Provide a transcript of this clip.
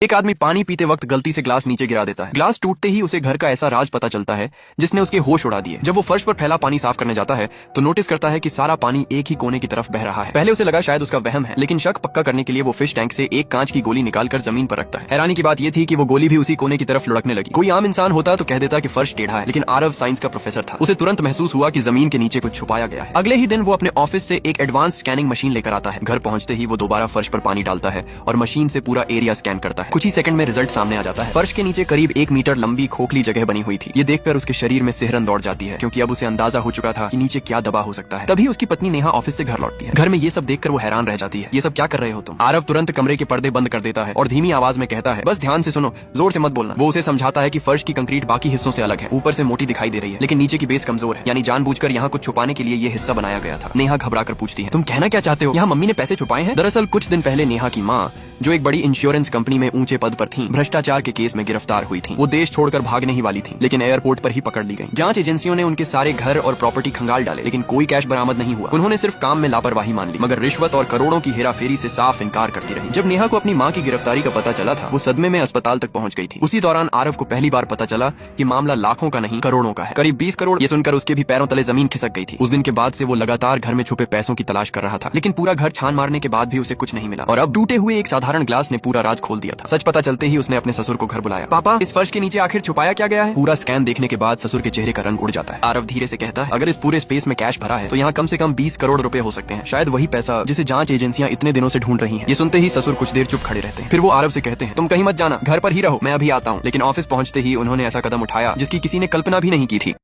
एक आदमी पानी पीते वक्त गलती से ग्लास नीचे गिरा देता है। ग्लास टूटते ही उसे घर का ऐसा राज पता चलता है जिसने उसके होश उड़ा दिए। जब वो फर्श पर फैला पानी साफ करने जाता है तो नोटिस करता है कि सारा पानी एक ही कोने की तरफ बह रहा है। पहले उसे लगा शायद उसका वहम है, लेकिन शक पक्का करने के लिए वो फिश टैंक से एक कांच की गोली निकालकर जमीन पर रखता है। हैरानी की बात यह थी कि वो गोली भी उसी कोने की तरफ लुढ़कने लगी। कोई आम इंसान होता तो कह देता कि फर्श टेढ़ा है, लेकिन आरव साइंस का प्रोफेसर था। उसे तुरंत महसूस हुआ कि जमीन के नीचे कुछ छुपाया गया है। अगले ही दिन वो अपने ऑफिस से एक एडवांस स्कैनिंग मशीन लेकर आता है। घर पहुंचते ही वो दोबारा फर्श पर पानी डालता है और मशीन से पूरा एरिया स्कैन करता है। कुछ ही सेकंड में रिजल्ट सामने आ जाता है। फर्श के नीचे करीब 1 मीटर लंबी खोखली जगह बनी हुई थी। ये देखकर उसके शरीर में सिहरन दौड़ जाती है, क्योंकि अब उसे अंदाजा हो चुका था कि नीचे क्या दबा हो सकता है। तभी उसकी पत्नी नेहा ऑफिस से घर लौटती है। घर में ये सब देखकर वो हैरान रह जाती है। ये सब क्या कर रहे हो तुम? आरव तुरंत कमरे के पर्दे बंद कर देता है और धीमी आवाज में कहता है, बस ध्यान से सुनो, जोर से मत बोलना। वो उसे समझाता है कि फर्श की कंक्रीट बाकी हिस्सों से अलग है। ऊपर से मोटी दिखाई दे रही है, लेकिन नीचे की बेस कमजोर है, यानी जानबूझकर यहाँ कुछ छुपाने के लिए ये हिस्सा बनाया गया था। नेहा घबरा कर पूछती है, तुम कहना क्या चाहते हो? यहाँ मम्मी ने पैसे छुपाए हैं? दरअसल कुछ दिन पहले नेहा की माँ, जो एक बड़ी इंश्योरेंस कंपनी में ऊंचे पद पर थी, भ्रष्टाचार के केस में गिरफ्तार हुई थी। वो देश छोड़कर भागने ही वाली थी, लेकिन एयरपोर्ट पर ही पकड़ ली गई। जांच एजेंसियों ने उनके सारे घर और प्रॉपर्टी खंगाल डाले, लेकिन कोई कैश बरामद नहीं हुआ। उन्होंने सिर्फ काम में लापरवाही मान ली, मगर रिश्वत और करोड़ों की हेराफेरी से साफ इनकार करती रही। जब नेहा को अपनी माँ की गिरफ्तारी का पता चला था, वो सदमे में अस्पताल तक पहुंच गई थी। उसी दौरान आरव को पहली बार पता चला कि मामला लाखों का नहीं, करोड़ों का है। करीब 20 करोड़। ये सुनकर उसके भी पैरों तले जमीन खिसक गई थी। उस दिन के बाद से वो लगातार घर में छुपे पैसों की तलाश कर रहा था, लेकिन पूरा घर छान मारने के बाद भी उसे कुछ नहीं मिला। और अब टूटे हुए एक साधारण ग्लास ने पूरा राज खोल दिया था। सच पता चलते ही उसने अपने ससुर को घर बुलाया। पापा, इस फर्श के नीचे आखिर छुपाया क्या गया है? पूरा स्कैन देखने के बाद ससुर के चेहरे का रंग उड़ जाता है। आरव धीरे से कहता है, अगर इस पूरे स्पेस में कैश भरा है तो यहाँ कम से कम 20 करोड़ रुपए हो सकते हैं। शायद वही पैसा जिसे जांच एजेंसियां इतने दिनों से ढूंढ रही हैं। ये सुनते ही ससुर कुछ देर चुप खड़े रहते हैं। फिर वो आरव से कहते हैं, तुम कहीं मत जाना, घर पर ही रहो, मैं अभी आता हूँ। लेकिन ऑफिस पहुंचते ही उन्होंने ऐसा कदम उठाया जिसकी किसी ने कल्पना भी नहीं की थी।